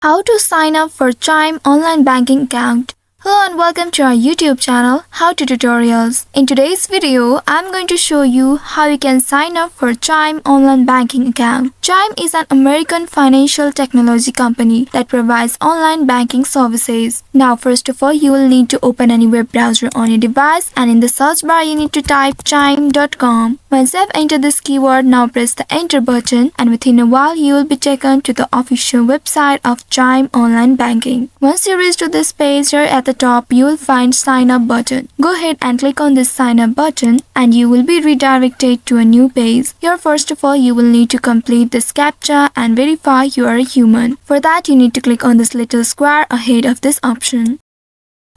How to sign up for Chime online banking account. Hello and welcome to our YouTube channel, How to Tutorials. In today's video, I'm going to show you how you can sign up for Chime online banking account. Chime is an American financial technology company that provides online banking services. Now, first of all, you will need to open any web browser on your device, and in the search bar, you need to type chime.com. Once you have entered this keyword, now press the enter button, and within a while, you will be taken to the official website of Chime online banking. Once you reach to this page, here at the top you will find sign up button. Go ahead and click on this sign up button and you will be redirected to a new page. Here first of all you will need to complete this captcha and verify you are a human. For that you need to click on this little square ahead of this option.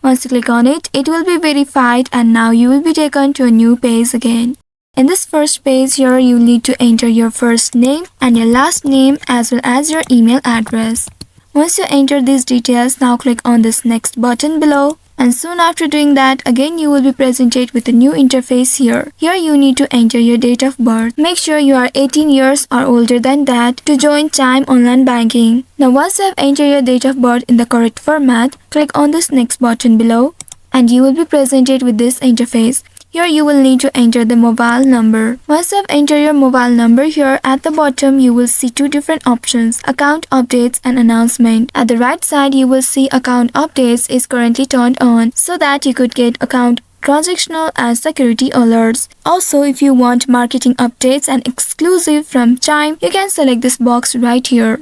Once you click on it, it will be verified and now you will be taken to a new page again. In this first page here you need to enter your first name and your last name as well as your email address. Once you enter these details, now click on this next button below, and soon after doing that, again you will be presented with a new interface here. Here you need to enter your date of birth. Make sure you are 18 years or older than that to join Chime online banking. Now once you have entered your date of birth in the correct format, click on this next button below, and you will be presented with this interface. Here you will need to enter the mobile number. Once you have entered your mobile number, here at the bottom you will see two different options, account updates and announcement. At the right side you will see account updates is currently turned on so that you could get account transactional and security alerts. Also, if you want marketing updates and exclusive from Chime, you can select this box right here.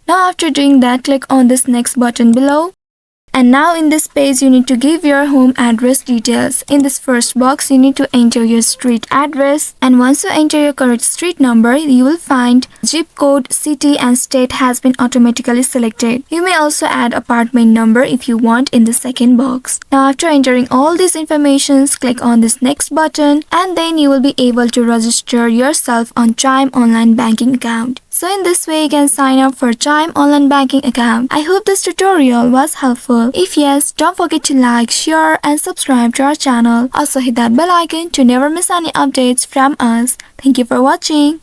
Now after doing that, click on this next button below. And now in this page you need to give your home address details. In this first box you need to enter your street address, and once you enter your correct street number you will find zip code, city and state has been automatically selected. You may also add apartment number if you want in the second box. Now after entering all these informations, click on this next button and then you will be able to register yourself on Chime online banking account. So in this way you can sign up for Chime online banking account. I hope this tutorial was helpful. If yes, don't forget to like, share and subscribe to our channel. Also hit that bell icon to never miss any updates from us. Thank you for watching.